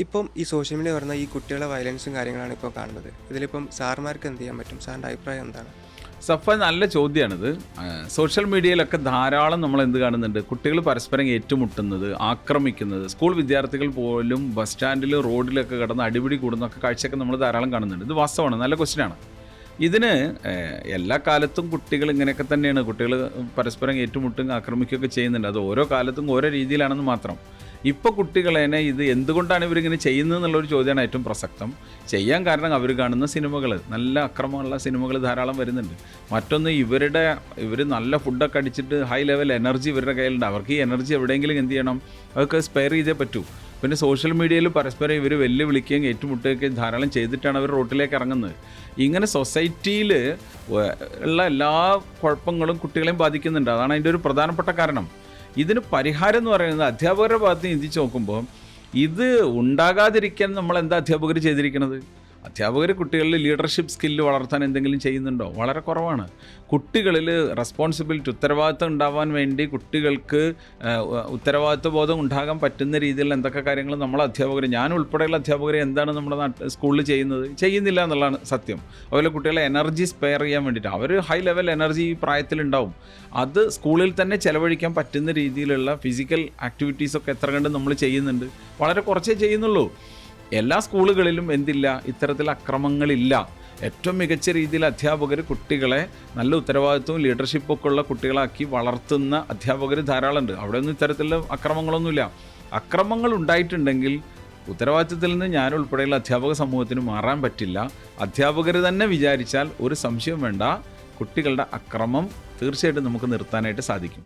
ഇപ്പം ഈ social media പറഞ്ഞ ഈ കുട്ടികളെ വയലൻസും കാര്യങ്ങളാണ് ഇപ്പോൾ കാണുന്നത്. ഇതിലിപ്പം സാർമാർക്ക് എന്ത് ചെയ്യാൻ പറ്റും? സാറിൻ്റെ അഭിപ്രായം എന്താണ്? സഫ, നല്ല ചോദ്യമാണിത്. സോഷ്യൽ മീഡിയയിലൊക്കെ ധാരാളം നമ്മൾ എന്ത് കാണുന്നുണ്ട്, കുട്ടികൾ പരസ്പരം ഏറ്റുമുട്ടുന്നത്, ആക്രമിക്കുന്നത്, സ്കൂൾ വിദ്യാർത്ഥികൾ പോലും ബസ് സ്റ്റാൻഡിൽ റോഡിലൊക്കെ കിടന്ന് അടിപിടി കൂടുന്നൊക്കെ കാഴ്ചയൊക്കെ നമ്മൾ ധാരാളം കാണുന്നുണ്ട്. ഇത് വാസ്തവമാണ്, നല്ല ക്വസ്റ്റ്യനാണ്. ഇതിന് എല്ലാ കാലത്തും കുട്ടികൾ ഇങ്ങനെയൊക്കെ തന്നെയാണ്. കുട്ടികൾ പരസ്പരം ഏറ്റുമുട്ടുകയും ആക്രമിക്കുകയൊക്കെ ചെയ്യുന്നുണ്ട്. അത് ഓരോ കാലത്തും ഓരോ രീതിയിലാണെന്ന് മാത്രം. ഇപ്പോൾ കുട്ടികളെ ഇത് എന്തുകൊണ്ടാണ് ഇവരിങ്ങനെ ചെയ്യുന്നത് എന്നുള്ളൊരു ചോദ്യമാണ് ഏറ്റവും പ്രസക്തം. ചെയ്യാൻ കാരണം അവർ കാണുന്ന സിനിമകൾ, നല്ല അക്രമമുള്ള സിനിമകൾ ധാരാളം വരുന്നുണ്ട്. മറ്റൊന്ന്, ഇവർ നല്ല ഫുഡൊക്കെ അടിച്ചിട്ട് ഹൈ ലെവൽ എനർജി ഇവരുടെ കയ്യിലുണ്ട്. അവർക്ക് ഈ എനർജി എവിടെയെങ്കിലും എന്ത് ചെയ്യണം, അതൊക്കെ സ്പെയർ ചെയ്തേ പറ്റൂ. പിന്നെ സോഷ്യൽ മീഡിയയിൽ പരസ്പരം ഇവർ വെല്ലുവിളിക്കുകയും ഏറ്റുമുട്ടുകയും ധാരാളം ചെയ്തിട്ടാണ് അവർ റോട്ടിലേക്ക് ഇറങ്ങുന്നത്. ഇങ്ങനെ സൊസൈറ്റിയിൽ ഉള്ള എല്ലാ കുഴപ്പങ്ങളും കുട്ടികളെയും ബാധിക്കുന്നുണ്ട്. അതാണ് അതിൻ്റെ ഒരു പ്രധാനപ്പെട്ട കാരണം. ഇതിന് പരിഹാരം എന്ന് പറയുന്നത് അധ്യാപകരുടെ ഭാഗത്ത് നിന്ന് ചിന്തിച്ച് നോക്കുമ്പോൾ ഇത് ഉണ്ടാകാതിരിക്കാൻ നമ്മൾ എന്താ അധ്യാപകർ ചെയ്തിരിക്കുന്നത്? അധ്യാപകർ കുട്ടികളിൽ ലീഡർഷിപ്പ് സ്കില്ല് വളർത്താൻ എന്തെങ്കിലും ചെയ്യുന്നുണ്ടോ? വളരെ കുറവാണ്. കുട്ടികളിൽ റെസ്പോൺസിബിലിറ്റി, ഉത്തരവാദിത്തം ഉണ്ടാവാൻ വേണ്ടി കുട്ടികൾക്ക് ഉത്തരവാദിത്വ ബോധം ഉണ്ടാകാൻ പറ്റുന്ന രീതിയിൽ എന്തൊക്കെ കാര്യങ്ങൾ നമ്മൾ അധ്യാപകർ, ഞാൻ ഉൾപ്പെടെയുള്ള അധ്യാപകർ എന്താണ് നമ്മുടെ സ്കൂളിൽ ചെയ്യുന്നില്ല എന്നുള്ളതാണ് സത്യം. അതുപോലെ കുട്ടികളെ എനർജി സ്പെയർ ചെയ്യാൻ വേണ്ടിയിട്ട് അവർ ഹൈ ലെവൽ എനർജി ഈ പ്രായത്തിലുണ്ടാവും. അത് സ്കൂളിൽ തന്നെ ചെലവഴിക്കാൻ പറ്റുന്ന രീതിയിലുള്ള ഫിസിക്കൽ ആക്ടിവിറ്റീസൊക്കെ എത്ര കണ്ട് നമ്മൾ ചെയ്യുന്നുണ്ട്? വളരെ കുറച്ചേ ചെയ്യുന്നുള്ളൂ. എല്ലാ സ്കൂളുകളിലും എന്തില്ല, ഇത്തരത്തിൽ അക്രമങ്ങളില്ല. ഏറ്റവും മികച്ച രീതിയിൽ അധ്യാപകർ കുട്ടികളെ നല്ല ഉത്തരവാദിത്വവും ലീഡർഷിപ്പും ഒക്കെ ഉള്ള കുട്ടികളാക്കി വളർത്തുന്ന അധ്യാപകർ ധാരാളമുണ്ട്. അവിടെയൊന്നും ഇത്തരത്തിലുള്ള അക്രമങ്ങളൊന്നുമില്ല. അക്രമങ്ങൾ ഉണ്ടായിട്ടുണ്ടെങ്കിൽ ഉത്തരവാദിത്വത്തിൽ നിന്ന് ഞാൻ ഉൾപ്പെടെയുള്ള അധ്യാപക സമൂഹത്തിന് മാറാൻ പറ്റില്ല. അധ്യാപകർ തന്നെ വിചാരിച്ചാൽ ഒരു സംശയവും വേണ്ട, കുട്ടികളുടെ അക്രമം തീർച്ചയായിട്ടും നമുക്ക് നിർത്താനായിട്ട് സാധിക്കും.